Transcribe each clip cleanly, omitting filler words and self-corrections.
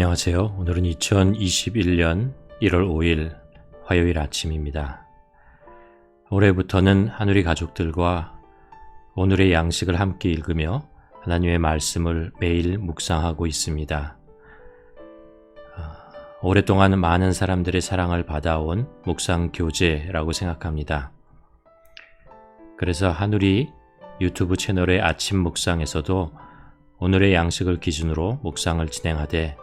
안녕하세요. 오늘은 2021년 1월 5일 화요일 아침입니다. 올해부터는 한우리 가족들과 오늘의 양식을 함께 읽으며 하나님의 말씀을 매일 묵상하고 있습니다. 오랫동안 많은 사람들의 사랑을 받아온 묵상 교재라고 생각합니다. 그래서 한우리 유튜브 채널의 아침 묵상에서도 오늘의 양식을 기준으로 묵상을 진행하되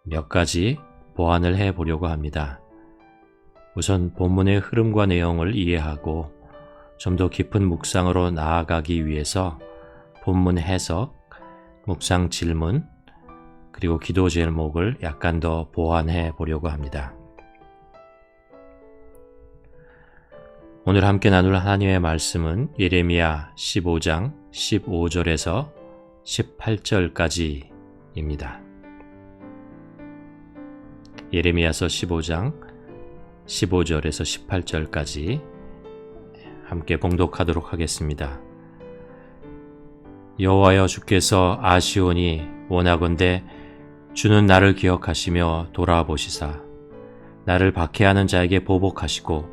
몇 가지 보완을 해보려고 합니다. 우선 본문의 흐름과 내용을 이해하고 좀 더 깊은 묵상으로 나아가기 위해서 본문 해석, 묵상 질문, 그리고 기도 제목을 약간 더 보완해 보려고 합니다. 오늘 함께 나눌 하나님의 말씀은 예레미야 15장 15절에서 18절까지입니다. 예레미야서 15장 15절에서 18절까지 함께 봉독하도록 하겠습니다. 여호와여, 주께서 아시오니 원하건대 주는 나를 기억하시며 돌아보시사 나를 박해하는 자에게 보복하시고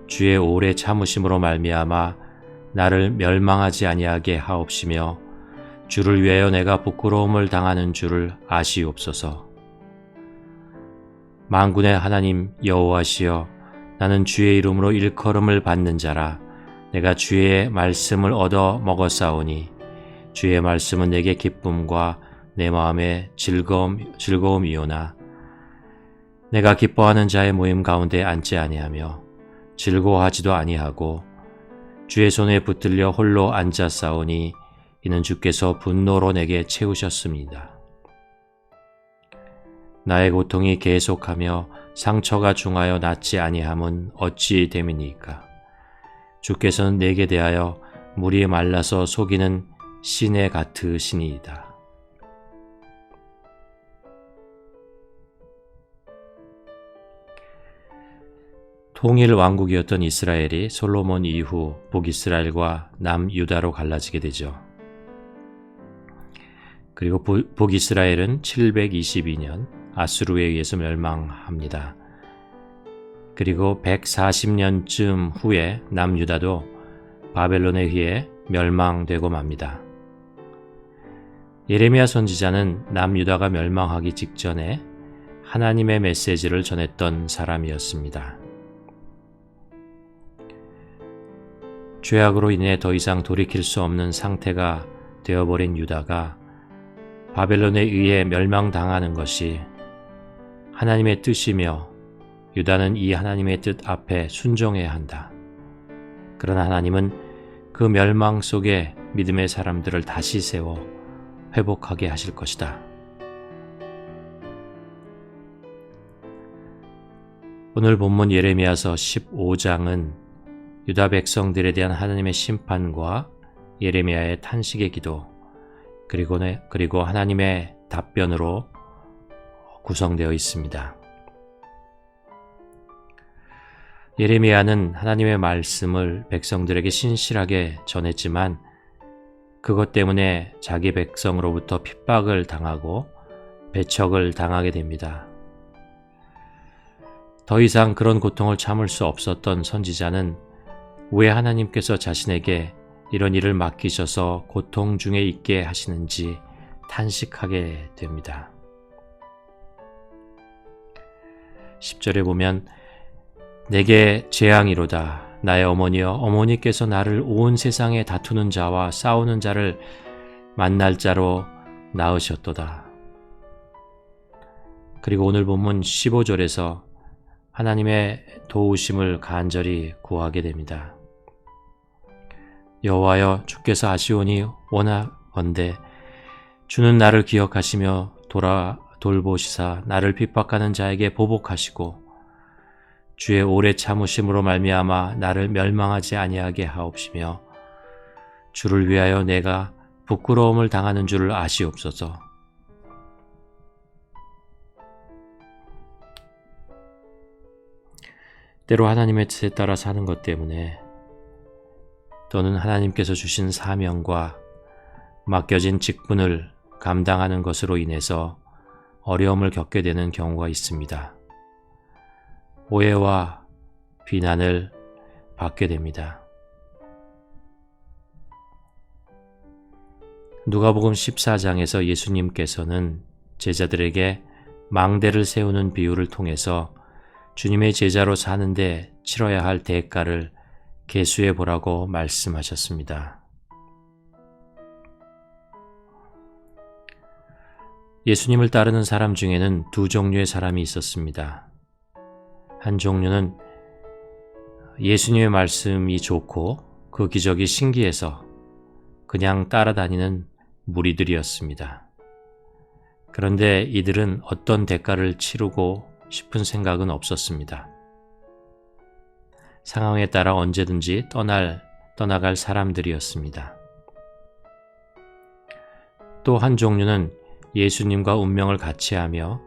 주의 오래 참으심으로 말미암아 나를 멸망하지 아니하게 하옵시며 주를 위하여 내가 부끄러움을 당하는 줄을 아시옵소서. 만군의 하나님 여호와시여, 나는 주의 이름으로 일컬음을 받는 자라. 내가 주의 말씀을 얻어 먹었사오니 주의 말씀은 내게 기쁨과 내 마음에 즐거움이오나 내가 기뻐하는 자의 모임 가운데 앉지 아니하며 즐거워하지도 아니하고 주의 손에 붙들려 홀로 앉았사오니 이는 주께서 분노로 내게 채우셨습니다. 나의 고통이 계속하며 상처가 중하여 낫지 아니함은 어찌 됨이니까. 주께서는 내게 대하여 물이 말라서 속이는 시내 같으시니이다. 통일 왕국이었던 이스라엘이 솔로몬 이후 북이스라엘과 남유다로 갈라지게 되죠. 그리고 북이스라엘은 722년 아수르에 의해서 멸망합니다. 그리고 140년쯤 후에 남유다도 바벨론에 의해 멸망되고 맙니다. 예레미야 선지자는 남유다가 멸망하기 직전에 하나님의 메시지를 전했던 사람이었습니다. 죄악으로 인해 더 이상 돌이킬 수 없는 상태가 되어버린 유다가 바벨론에 의해 멸망당하는 것이 하나님의 뜻이며 유다는 이 하나님의 뜻 앞에 순종해야 한다. 그러나 하나님은 그 멸망 속에 믿음의 사람들을 다시 세워 회복하게 하실 것이다. 오늘 본문 예레미야서 15장은 유다 백성들에 대한 하나님의 심판과 예레미야의 탄식의 기도, 그리고 하나님의 답변으로 구성되어 있습니다. 예레미야는 하나님의 말씀을 백성들에게 신실하게 전했지만 그것 때문에 자기 백성으로부터 핍박을 당하고 배척을 당하게 됩니다. 더 이상 그런 고통을 참을 수 없었던 선지자는 왜 하나님께서 자신에게 이런 일을 맡기셔서 고통 중에 있게 하시는지 탄식하게 됩니다. 10절에 보면 내게 재앙이로다. 나의 어머니여, 어머니께서 나를 온 세상에 다투는 자와 싸우는 자를 만날 자로 낳으셨도다. 그리고 오늘 본문 15절에서 하나님의 도우심을 간절히 구하게 됩니다. 여호와여, 주께서 아시오니 원하건대 주는 나를 기억하시며 돌보시사 나를 핍박하는 자에게 보복하시고 주의 오래 참으심으로 말미암아 나를 멸망하지 아니하게 하옵시며 주를 위하여 내가 부끄러움을 당하는 줄을 아시옵소서. 때로 하나님의 뜻에 따라 사는 것 때문에 또는 하나님께서 주신 사명과 맡겨진 직분을 감당하는 것으로 인해서 어려움을 겪게 되는 경우가 있습니다. 오해와 비난을 받게 됩니다. 누가복음 14장에서 예수님께서는 제자들에게 망대를 세우는 비유를 통해서 주님의 제자로 사는데 치러야 할 대가를 계수해 보라고 말씀하셨습니다. 예수님을 따르는 사람 중에는 두 종류의 사람이 있었습니다. 한 종류는 예수님의 말씀이 좋고 그 기적이 신기해서 그냥 따라다니는 무리들이었습니다. 그런데 이들은 어떤 대가를 치르고 싶은 생각은 없었습니다. 상황에 따라 언제든지 떠나갈 사람들이었습니다. 또 한 종류는 예수님과 운명을 같이하며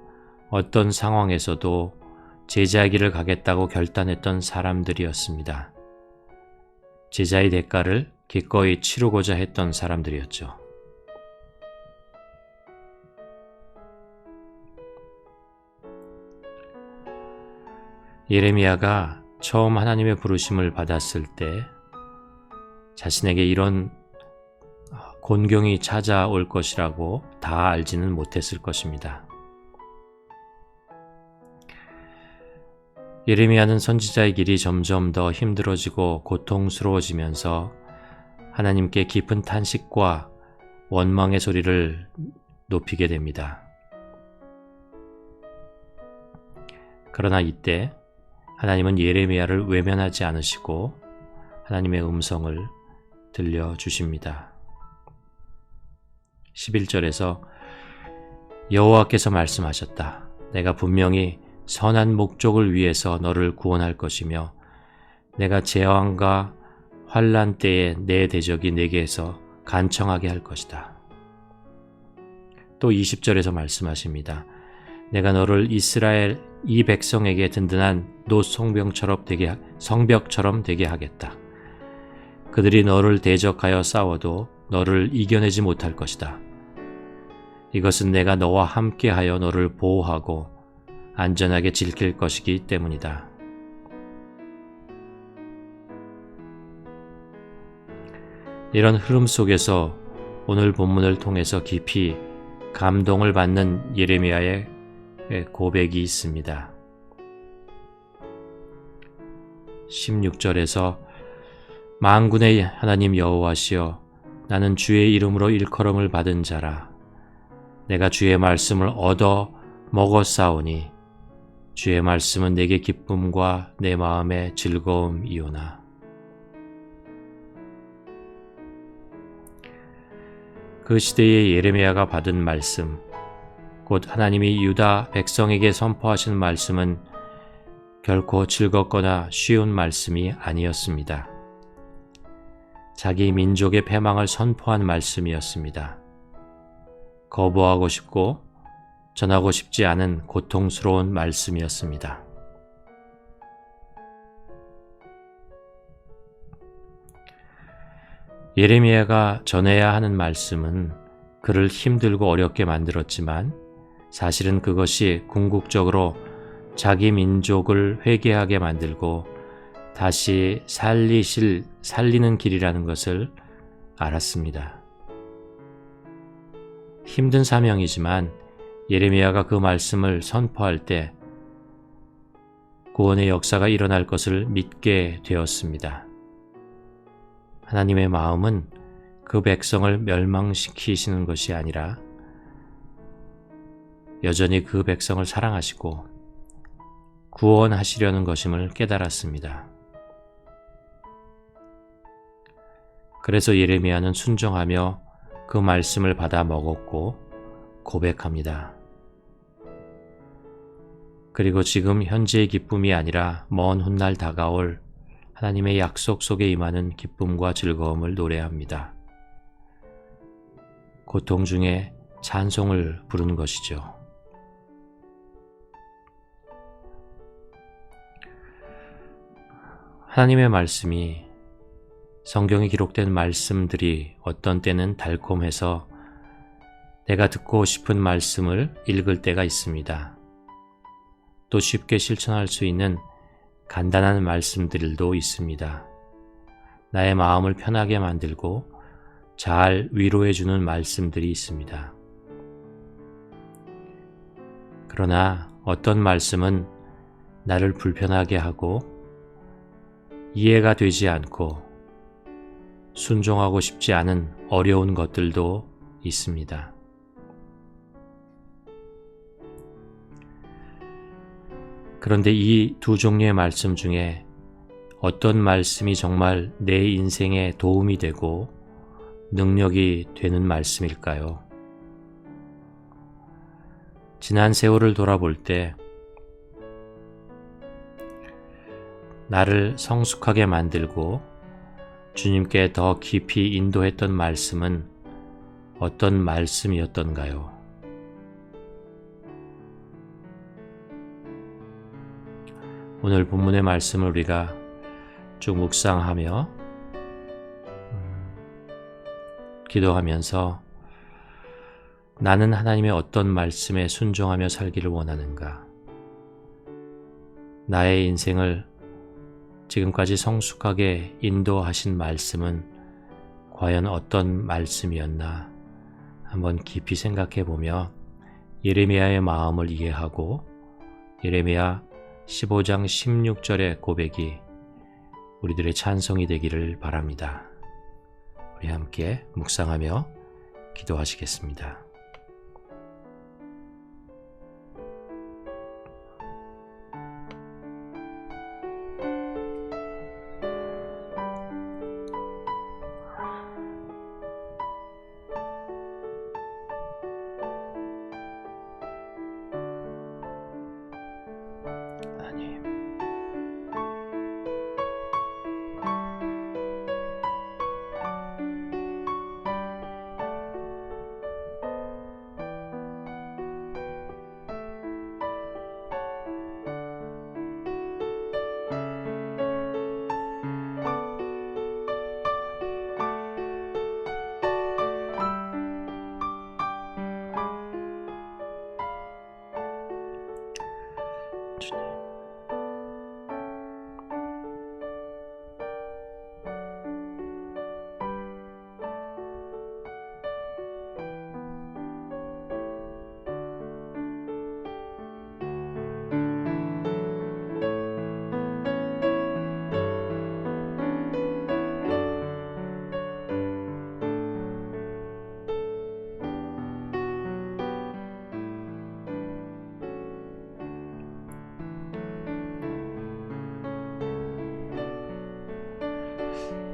어떤 상황에서도 제자의 길을 가겠다고 결단했던 사람들이었습니다. 제자의 대가를 기꺼이 치르고자 했던 사람들이었죠. 예레미야가 처음 하나님의 부르심을 받았을 때 자신에게 이런 곤경이 찾아올 것이라고 다 알지는 못했을 것입니다. 예레미야는 선지자의 길이 점점 더 힘들어지고 고통스러워지면서 하나님께 깊은 탄식과 원망의 소리를 높이게 됩니다. 그러나 이때 하나님은 예레미야를 외면하지 않으시고 하나님의 음성을 들려주십니다. 11절에서 여호와께서 말씀하셨다. 내가 분명히 선한 목적을 위해서 너를 구원할 것이며 내가 재앙과 환난 때에 내 대적이 내게서 간청하게 할 것이다. 또 20절에서 말씀하십니다. 내가 너를 이스라엘 이 백성에게 든든한 노성벽처럼 되게 하겠다. 그들이 너를 대적하여 싸워도 너를 이겨내지 못할 것이다. 이것은 내가 너와 함께하여 너를 보호하고 안전하게 지킬 것이기 때문이다. 이런 흐름 속에서 오늘 본문을 통해서 깊이 감동을 받는 예레미야의 고백이 있습니다. 16절에서 만군의 하나님 여호와시여 나는 주의 이름으로 일컬음을 받은 자라. 내가 주의 말씀을 얻어 먹었사오니 주의 말씀은 내게 기쁨과 내 마음의 즐거움이오나. 그 시대에 예레미야가 받은 말씀, 곧 하나님이 유다 백성에게 선포하신 말씀은 결코 즐겁거나 쉬운 말씀이 아니었습니다. 자기 민족의 패망을 선포한 말씀이었습니다. 거부하고 싶고 전하고 싶지 않은 고통스러운 말씀이었습니다. 예레미야가 전해야 하는 말씀은 그를 힘들고 어렵게 만들었지만 사실은 그것이 궁극적으로 자기 민족을 회개하게 만들고 다시 살리는 길이라는 것을 알았습니다. 힘든 사명이지만 예레미야가 그 말씀을 선포할 때 구원의 역사가 일어날 것을 믿게 되었습니다. 하나님의 마음은 그 백성을 멸망시키시는 것이 아니라 여전히 그 백성을 사랑하시고 구원하시려는 것임을 깨달았습니다. 그래서 예레미야는 순종하며 그 말씀을 받아 먹었고 고백합니다. 그리고 지금 현재의 기쁨이 아니라 먼 훗날 다가올 하나님의 약속 속에 임하는 기쁨과 즐거움을 노래합니다. 고통 중에 찬송을 부르는 것이죠. 하나님의 말씀이 성경에 기록된 말씀들이 어떤 때는 달콤해서 내가 듣고 싶은 말씀을 읽을 때가 있습니다. 또 쉽게 실천할 수 있는 간단한 말씀들도 있습니다. 나의 마음을 편하게 만들고 잘 위로해주는 말씀들이 있습니다. 그러나 어떤 말씀은 나를 불편하게 하고 이해가 되지 않고 순종하고 싶지 않은 어려운 것들도 있습니다. 그런데 이 두 종류의 말씀 중에 어떤 말씀이 정말 내 인생에 도움이 되고 능력이 되는 말씀일까요? 지난 세월을 돌아볼 때 나를 성숙하게 만들고 주님께 더 깊이 인도했던 말씀은 어떤 말씀이었던가요? 오늘 본문의 말씀을 우리가 쭉 묵상하며 기도하면서 나는 하나님의 어떤 말씀에 순종하며 살기를 원하는가? 나의 인생을 지금까지 성숙하게 인도하신 말씀은 과연 어떤 말씀이었나? 한번 깊이 생각해 보며 예레미야의 마음을 이해하고 예레미야 15장 16절의 고백이 우리들의 찬송이 되기를 바랍니다. 우리 함께 묵상하며 기도하시겠습니다.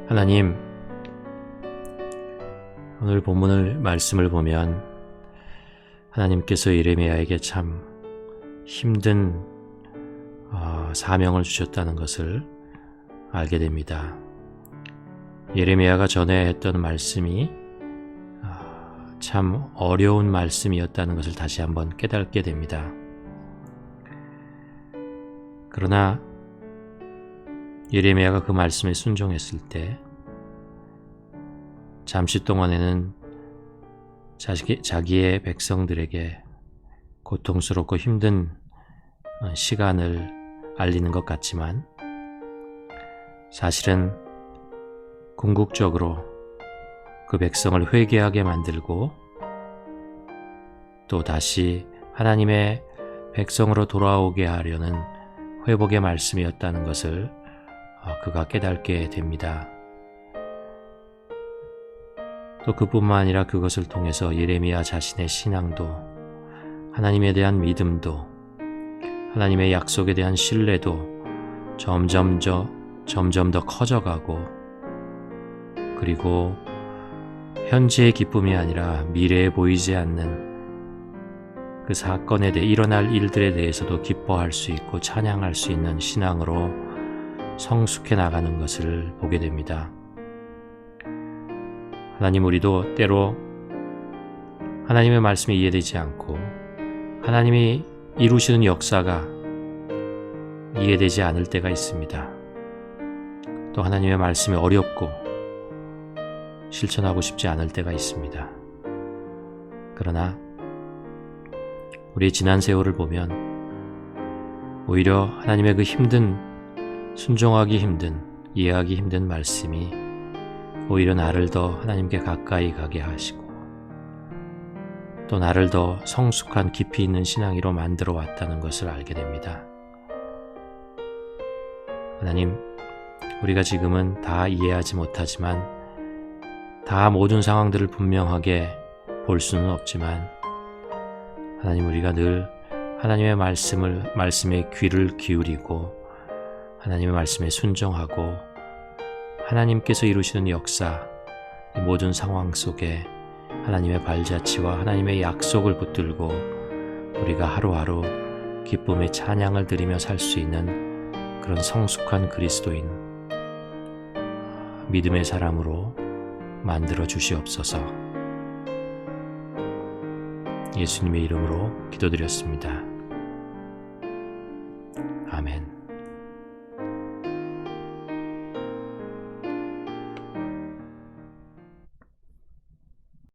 하나님, 오늘 본문을 말씀을 보면 하나님께서 예레미야에게 참 힘든 사명을 주셨다는 것을 알게 됩니다. 예레미야가 전에 했던 말씀이 참 어려운 말씀이었다는 것을 다시 한번 깨닫게 됩니다. 그러나 예레미야가 그 말씀에 순종했을 때 잠시 동안에는 자기의 백성들에게 고통스럽고 힘든 시간을 알리는 것 같지만 사실은 궁극적으로 그 백성을 회개하게 만들고 또 다시 하나님의 백성으로 돌아오게 하려는 회복의 말씀이었다는 것을 그가 깨닫게 됩니다. 또 그뿐만 아니라 그것을 통해서 예레미야 자신의 신앙도 하나님에 대한 믿음도 하나님의 약속에 대한 신뢰도 점점 더 커져가고 그리고 현재의 기쁨이 아니라 미래에 보이지 않는 그 사건에 대해 일어날 일들에 대해서도 기뻐할 수 있고 찬양할 수 있는 신앙으로 성숙해 나가는 것을 보게 됩니다. 하나님, 우리도 때로 하나님의 말씀이 이해되지 않고 하나님이 이루시는 역사가 이해되지 않을 때가 있습니다. 또 하나님의 말씀이 어렵고 실천하고 싶지 않을 때가 있습니다. 그러나 우리의 지난 세월을 보면 오히려 하나님의 그 힘든, 순종하기 힘든, 이해하기 힘든 말씀이 오히려 나를 더 하나님께 가까이 가게 하시고 또 나를 더 성숙한 깊이 있는 신앙이로 만들어 왔다는 것을 알게 됩니다. 하나님, 우리가 지금은 다 이해하지 못하지만 다 모든 상황들을 분명하게 볼 수는 없지만 하나님, 우리가 늘 하나님의 말씀에 귀를 기울이고 하나님의 말씀에 순종하고 하나님께서 이루시는 역사, 이 모든 상황 속에 하나님의 발자취와 하나님의 약속을 붙들고 우리가 하루하루 기쁨의 찬양을 드리며 살 수 있는 그런 성숙한 그리스도인, 믿음의 사람으로 만들어 주시옵소서. 예수님의 이름으로 기도드렸습니다. 아멘.